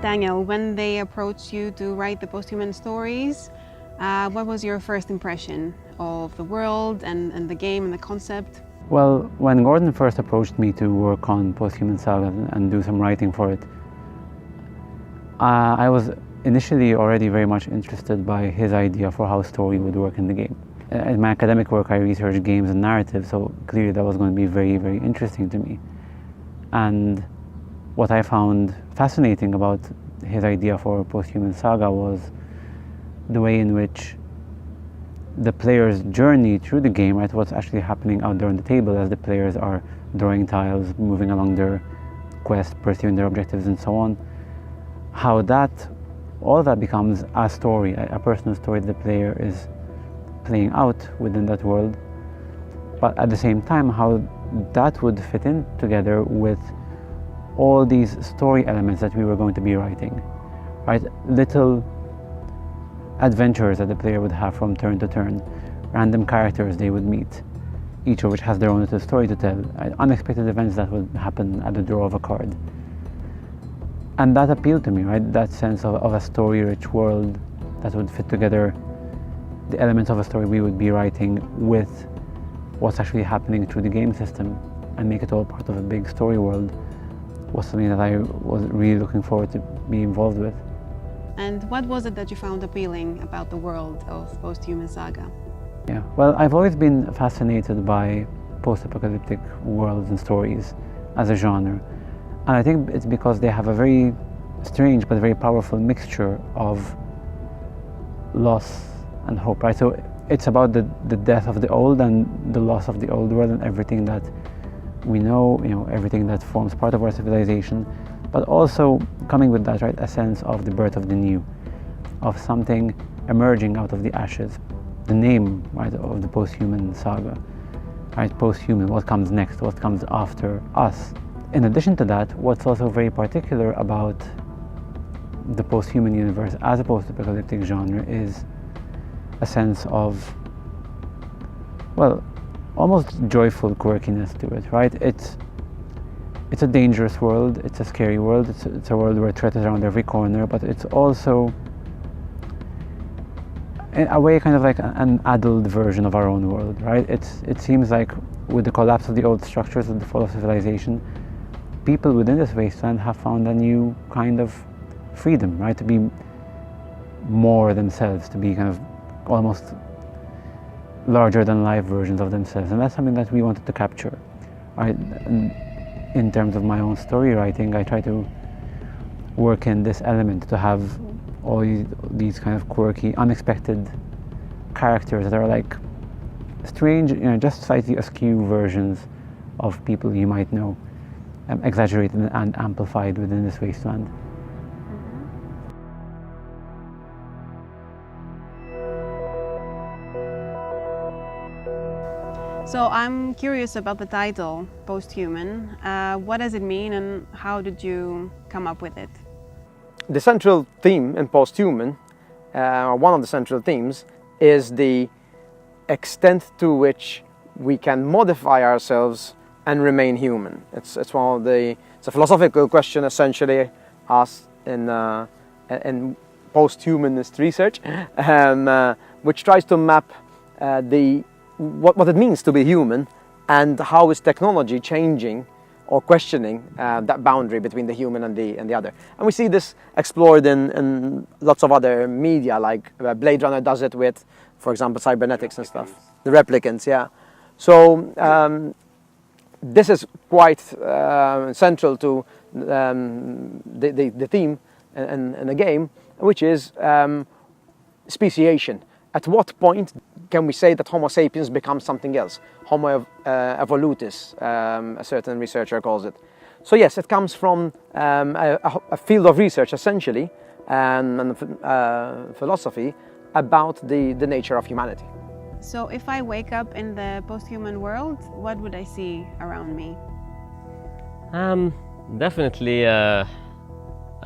Daniel, when they approached you to write the Posthuman stories, what was your first impression of the world and the game and the concept? Well, when Gordon first approached me to work on Posthuman Saga and do some writing for it, I was initially already very much interested by his idea for how story would work in the game. In my academic work, I researched games and narrative, so clearly that was going to be very, very interesting to me. And what I found fascinating about his idea for Posthuman Saga was the way in which the player's journey through the game, right, what's actually happening out there on the table as the players are drawing tiles, moving along their quest, pursuing their objectives and so on, how all that becomes a story, a personal story that the player is playing out within that world, but at the same time how that would fit in together with all these story elements that we were going to be writing, right? Little adventures that the player would have from turn to turn, random characters they would meet, each of which has their own little story to tell, right? Unexpected events that would happen at the draw of a card. And that appealed to me, right? That sense of a story-rich world that would fit together the elements of a story we would be writing with what's actually happening through the game system and make it all part of a big story world was something that I was really looking forward to be involved with. And what was it that you found appealing about the world of Posthuman Saga? Yeah, well, I've always been fascinated by post-apocalyptic worlds and stories as a genre. And I think it's because they have a very strange but very powerful mixture of loss and hope, right? So it's about the death of the old and the loss of the old world and everything that we know, everything that forms part of our civilization, but also coming with that, right, a sense of the birth of the new, of something emerging out of the ashes. The name, right, of the Posthuman Saga, right, posthuman, what comes next, what comes after us. In addition to that, what's also very particular about the posthuman universe as a post-apocalyptic genre is a sense of, well, almost joyful quirkiness to it, right? It's a dangerous world, it's a scary world, it's a world where threat is around every corner, but it's also, in a way, kind of like an adult version of our own world, right? It seems like with the collapse of the old structures, with the fall of civilization, people within this wasteland have found a new kind of freedom, right? To be more themselves, to be kind of almost larger than life versions of themselves. And that's something that we wanted to capture, right? And in terms of my own story writing, I try to work in this element to have all these kind of quirky, unexpected characters that are like strange, just slightly askew versions of people you might know, exaggerated and amplified within this wasteland. So I'm curious about the title, Posthuman. What does it mean and how did you come up with it? The central theme in Posthuman, one of the central themes, is the extent to which we can modify ourselves and remain human. It's a philosophical question essentially asked in post-humanist research, which tries to map what it means to be human and how is technology changing or questioning that boundary between the human and the other. And we see this explored in lots of other media, like Blade Runner does it with, for example, cybernetics and stuff. The replicants, yeah. So this is quite central to the theme in the game, which is speciation. At what point can we say that Homo sapiens becomes something else? Homo evolutus, a certain researcher calls it. So yes, it comes from a field of research essentially, and philosophy about the nature of humanity. So if I wake up in the posthuman world, what would I see around me? Definitely a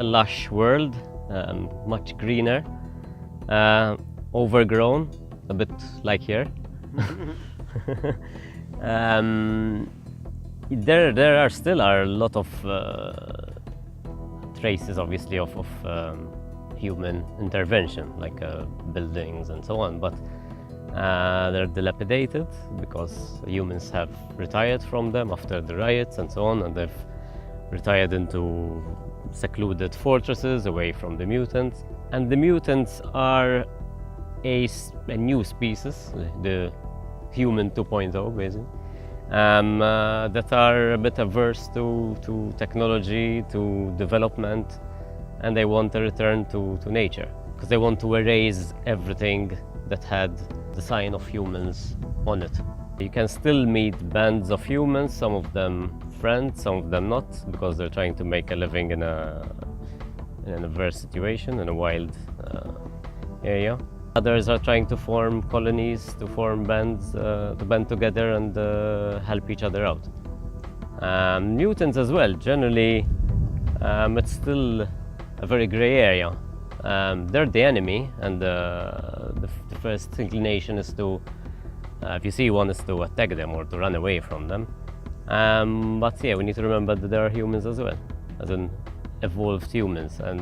lush world, much greener, overgrown, a bit like here. There are still a lot of traces, obviously, of human intervention, like buildings and so on, but they're dilapidated because humans have retired from them after the riots and so on, and they've retired into secluded fortresses away from the mutants. And the mutants are a new species, the human 2.0 basically, that are a bit averse to technology, to development, and they want to return to nature because they want to erase everything that had the sign of humans on it. You can still meet bands of humans, some of them friends, some of them not, because they're trying to make a living in an adverse situation, in a wild area. Others are trying to form colonies, to form bands, to band together and help each other out. Mutants as well, generally, it's still a very grey area. They're the enemy, and the first inclination is to, if you see one, is to attack them or to run away from them. But yeah, we need to remember that there are humans as well, as in evolved humans, and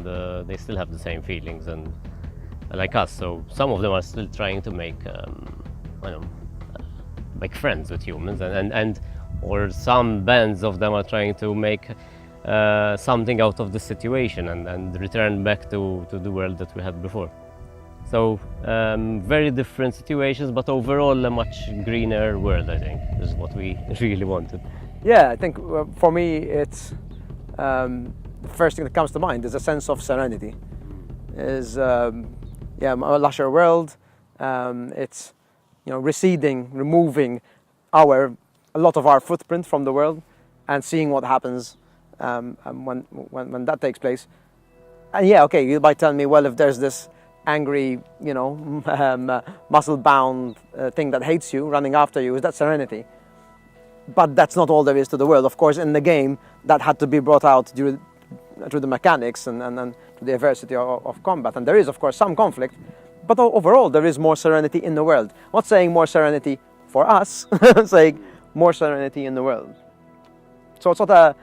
they still have the same feelings and like us. So some of them are still trying to make, make friends with humans, and or some bands of them are trying to make something out of the situation and return back to the world that we had before. So very different situations, but overall a much greener world, I think, is what we really wanted. Yeah, I think for me it's the first thing that comes to mind is a sense of serenity. Is a lusher world. It's receding, removing a lot of our footprint from the world, and seeing what happens when that takes place. And yeah, okay, you might tell me, well, if there's this angry, muscle-bound thing that hates you, running after you, is that serenity? But that's not all there is to the world. Of course, in the game, that had to be brought out through the mechanics and the adversity of combat. And there is, of course, some conflict, but overall, there is more serenity in the world. I'm not saying more serenity for us, I'm saying more serenity in the world. So it's not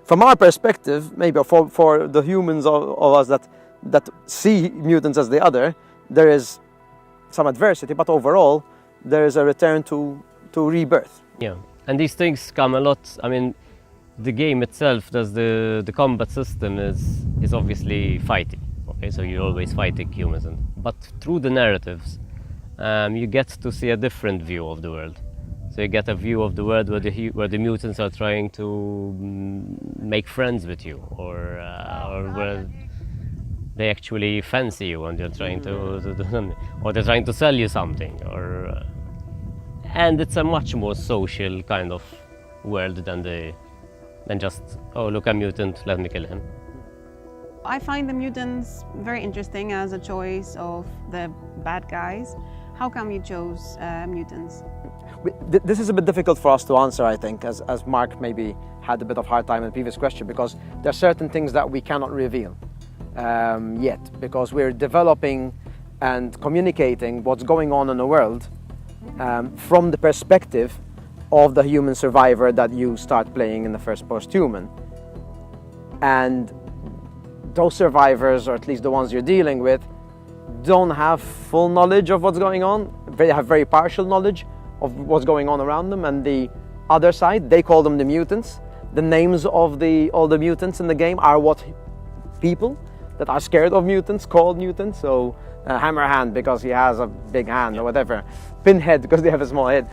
from our perspective, maybe for the humans of us that see mutants as the other, there is some adversity, but overall, there is a return to rebirth. Yeah, and these things come a lot. I mean, the game itself, the combat system is obviously fighting. Okay, so you're always fighting humans, but through the narratives, you get to see a different view of the world. So you get a view of the world where the mutants are trying to make friends with you, or where they actually fancy you and they're trying to do something, or they're trying to sell you something, and it's a much more social kind of world than just, oh, look, a mutant, let me kill him. I find the mutants very interesting as a choice of the bad guys. How come you chose mutants? This is a bit difficult for us to answer, I think, as Mark maybe had a bit of hard time in the previous question, because there are certain things that we cannot reveal yet, because we're developing and communicating what's going on in the world from the perspective of the human survivor that you start playing in the first Posthuman. And those survivors, or at least the ones you're dealing with, don't have full knowledge of what's going on. They have very partial knowledge of what's going on around them. And the other side, they call them the mutants. The names of all the mutants in the game are what people that are scared of mutants called mutants. So Hammerhand because he has a big hand, or whatever. Pinhead because they have a small head.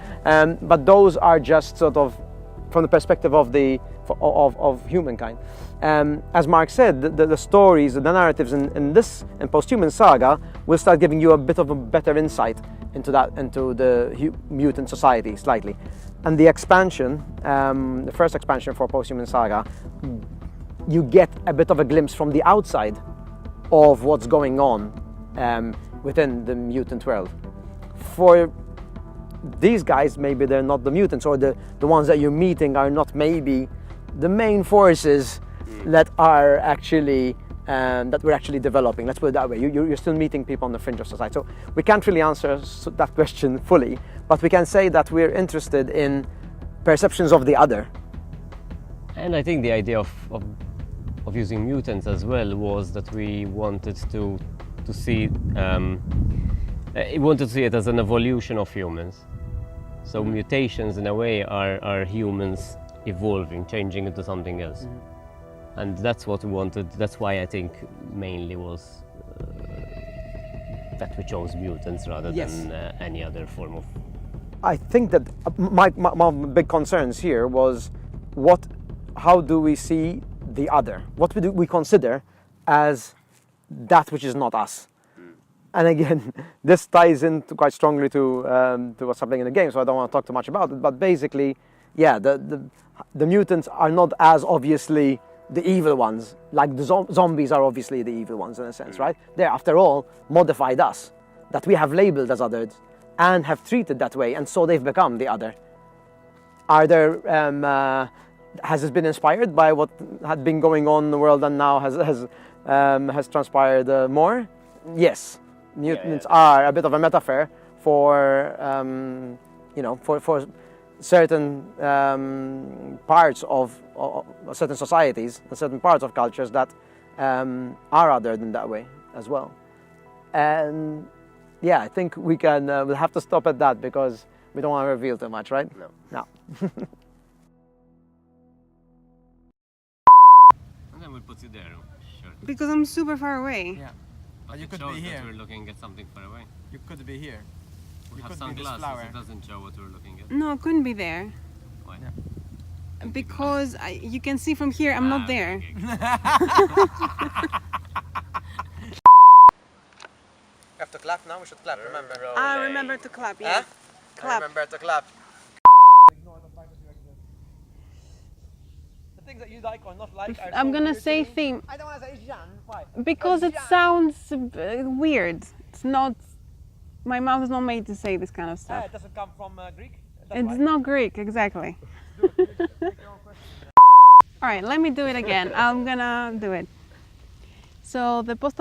But those are just sort of from the perspective of humankind. As Mark said, the stories, the narratives in Posthuman Saga will start giving you a bit of a better insight into the mutant society slightly. And the expansion, the first expansion for Posthuman Saga, you get a bit of a glimpse from the outside of what's going on within the mutant world. For these guys, maybe they're not the mutants, or the ones that you're meeting are not maybe the main forces that are actually that we're actually developing. Let's put it that way. You're still meeting people on the fringe of society. So we can't really answer that question fully, but we can say that we're interested in perceptions of the other. And I think the idea of of using mutants as well was that we wanted to see we wanted to see it as an evolution of humans. So mutations in a way are humans evolving, changing into something else. And that's what we wanted. That's why I think mainly was that we chose mutants rather than any other form of. I think that my big concerns here was how do we see the other? What do we consider as that which is not us? And again, this ties in quite strongly to what's happening in the game, so I don't want to talk too much about it. But basically, yeah, the mutants are not as obviously the evil ones, like the zombies are obviously the evil ones in a sense, right? They're, after all, modified us, that we have labeled as others and have treated that way, and so they've become the other. Are there, has this been inspired by what had been going on in the world and now has transpired more? Yes. Mutants are a bit of a metaphor for, for certain parts of certain societies and certain parts of cultures that are other than that way as well. And yeah, I think we can, we'll have to stop at that because we don't want to reveal too much, right? No. And then we'll put you there, sure. Because I'm super far away. Yeah. But you it could shows be here. that we're looking at something far away. You could be here. We You have could be this sunglasses, flower. it doesn't show what we're looking at. No, I couldn't be there. Why? Yeah. Because you can see from here, I'm not there. We have to clap now, we should clap, remember. Ah, remember to clap, yeah. Clap. Remember to clap. The things that you like or not like are I'm so gonna weird to say me. theme I don't want to say Jean. Why? because it sounds weird. It's not. My mouth is not made to say this kind of stuff. It doesn't come from Greek. That's It's why. not Greek, exactly. All right, let me do it again. I'm gonna do it. So the post.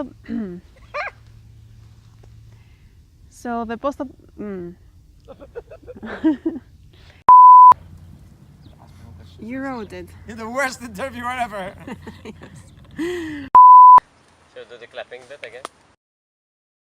So the post. You wrote it. You're the worst interviewer ever. Should I do the clapping bit again?